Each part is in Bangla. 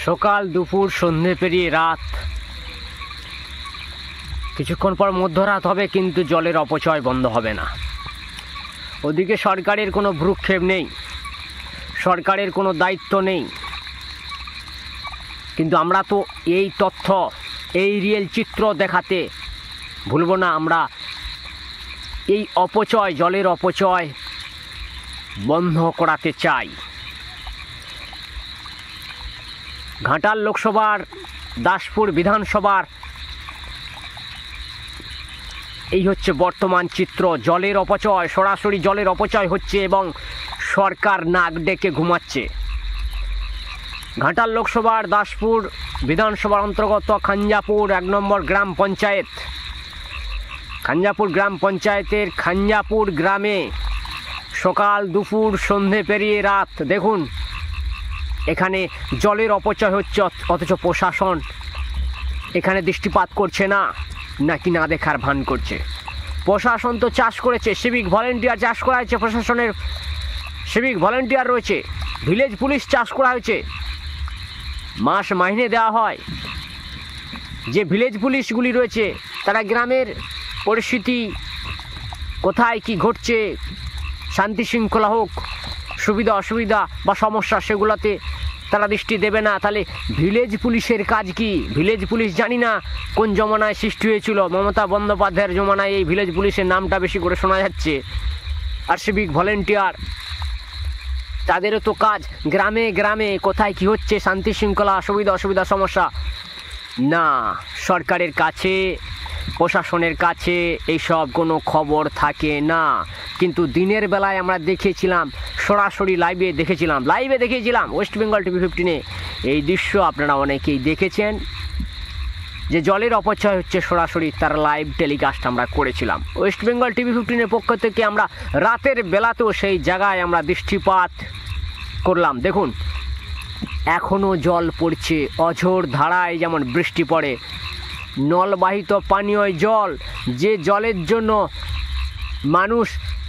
সকাল দুপুর সন্ধে পেরিয়ে রাত, কিছুক্ষণ পর মধ্যরাত হবে, কিন্তু জলের অপচয় বন্ধ হবে না। ওদিকে সরকারের কোনো ভ্রুক্ষেপ নেই, সরকারের কোনো দায়িত্ব নেই, কিন্তু আমরা তো এই তথ্য, এই রিয়েল চিত্র দেখাতে ভুলব না। আমরা এই অপচয়, জলের অপচয় বন্ধ করাতে চাই। ঘাটাল লোকসভার দাসপুর বিধানসভার এই হচ্ছে বর্তমান চিত্র। জলের অপচয়, সরাসরি জলের অপচয় হচ্ছে এবং সরকার নাক ডেকে ঘুমাচ্ছে। ঘাটাল লোকসভার দাসপুর বিধানসভার অন্তর্গত খাঞ্জাপুর 1 নম্বর গ্রাম পঞ্চায়েত, খাঞ্জাপুর গ্রাম পঞ্চায়েতের খাঞ্জাপুর গ্রামে সকাল দুপুর সন্ধে পেরিয়ে রাত, দেখুন এখানে জলের অপচয় হচ্ছে, অথচ প্রশাসন এখানে দৃষ্টিপাত করছে না, নাকি না দেখার ভান করছে। প্রশাসন তো চাষ করেছে, সিভিক ভলেন্টিয়ার চাষ করা হয়েছে, প্রশাসনের সিভিক ভলেন্টিয়ার রয়েছে, ভিলেজ পুলিশ চাষ করা হয়েছে, মাস মাইনে দেওয়া হয়। যে ভিলেজ পুলিশগুলি রয়েছে তারা গ্রামের পরিস্থিতি কোথায় কি ঘটছে, শান্তি শৃঙ্খলা হোক, সুবিধা অসুবিধা বা সমস্যা, সেগুলোতে তারা দৃষ্টি দেবে না। তাহলে ভিলেজ পুলিশের কাজ কি? ভিলেজ পুলিশ জানি না কোন জমানায় সৃষ্টি হয়েছিল, মমতা বন্দ্যোপাধ্যায়ের জমানায় এই ভিলেজ পুলিশের নামটা বেশি করে শোনা যাচ্ছে। আর সিভিক ভলেন্টিয়ার, তাদেরও তো কাজ গ্রামে গ্রামে কোথায় কি হচ্ছে, শান্তি শৃঙ্খলা, সুবিধা অসুবিধা, সমস্যা। না, সরকারের কাছে, প্রশাসনের কাছে এইসব কোনো খবর থাকে না। কিন্তু দিনের বেলায় আমরা দেখেছিলাম, সরাসরি লাইভে দেখেছিলাম ওয়েস্ট বেঙ্গল টিভি 15-এ এই দৃশ্য আপনারা অনেকেই দেখেছেন, যে জলের অপচয় হচ্ছে, সরাসরি তার লাইভ টেলিকাস্ট আমরা করেছিলাম। ওয়েস্ট বেঙ্গল টিভি 15-এর পক্ষ থেকে আমরা রাতের বেলাতেও সেই জায়গায় আমরা দৃষ্টিপাত করলাম। দেখুন এখনও জল পড়ছে, অঝোর ধারায় যেমন বৃষ্টি পড়ে। নলবাহিত পানীয় জল, যে জলের জন্য মানুষ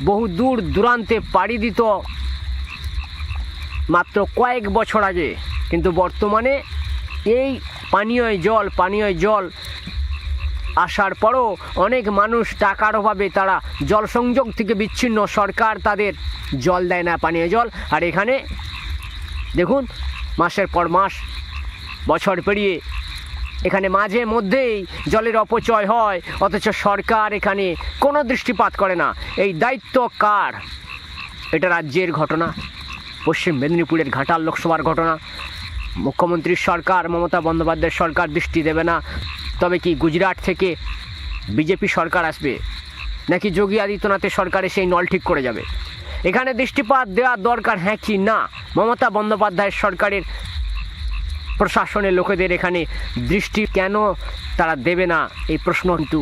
বহু দূর দূরান্তে পাড়ি দিত মাত্র কয়েক বছর আগে, কিন্তু বর্তমানে এই পানীয় জল আসার পরও অনেক মানুষ টাকার অভাবে তারা জল সংযোগ থেকে বিচ্ছিন্ন, সরকার তাদের জল দেয় না, পানীয় জল। আর এখানে দেখুন মাসের পর মাস, বছর পেরিয়ে এখানে মাঝে মধ্যেই জলের অপচয় হয়, অথচ সরকার এখানে কোনো দৃষ্টিপাত করে না। এই দায়িত্ব কার? এটা রাজ্যের ঘটনা, পশ্চিম মেদিনীপুরের ঘাটাল লোকসভার ঘটনা। মুখ্যমন্ত্রীর সরকার, মমতা বন্দ্যোপাধ্যায়ের সরকার দৃষ্টি দেবে না। তবে কি গুজরাট থেকে বিজেপি সরকার আসবে, নাকি যোগী আদিত্যনাথের সরকার সেই নল ঠিক করে যাবে? এখানে দৃষ্টিপাত দেওয়া দরকার, হ্যাঁ কি না? মমতা বন্দ্যোপাধ্যায়ের সরকারের প্রশাসনের লোকেদের এখানে দৃষ্টি কেন তারা দেবে না, এই প্রশ্ন কিন্তু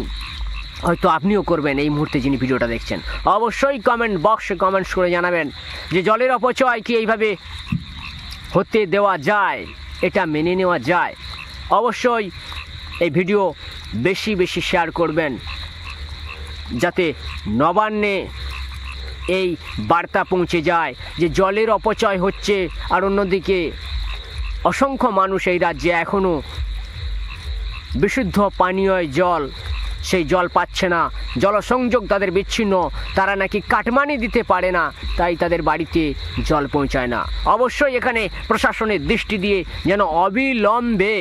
হয়তো আপনিও করবেন এই মুহূর্তে যিনি ভিডিওটা দেখছেন। অবশ্যই কমেন্ট বক্সে কমেন্টস করে জানাবেন যে জলের অপচয় কি এইভাবে হতে দেওয়া যায়, এটা মেনে নেওয়া যায়? অবশ্যই এই ভিডিও বেশি বেশি শেয়ার করবেন, যাতে নবান্নে এই বার্তা পৌঁছে যায় যে জলের অপচয় হচ্ছে, আর অন্যদিকে অসংখ্য মানুষ এই রাজ্যে এখনও বিশুদ্ধ পানীয় জল, সেই জল পাচ্ছে না, জলসংযোগ তাদের বিচ্ছিন্ন, তারা নাকি কাটমানি দিতে পারে না, তাই তাদের বাড়িতে জল পৌঁছায় না। অবশ্যই এখানে প্রশাসনের দৃষ্টি দিয়ে যেন অবিলম্বে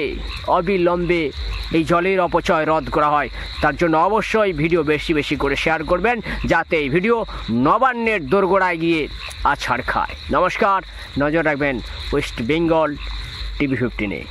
এই জলের অপচয় রোধ করা হয়, তার জন্য অবশ্যই ভিডিও বেশি বেশি করে শেয়ার করবেন, যাতে এই ভিডিও নবান্নের দোরগোড়ায় গিয়ে আছাড় খায়। নমস্কার, নজর রাখবেন ওয়েস্ট বেঙ্গল টিভি 15-এ।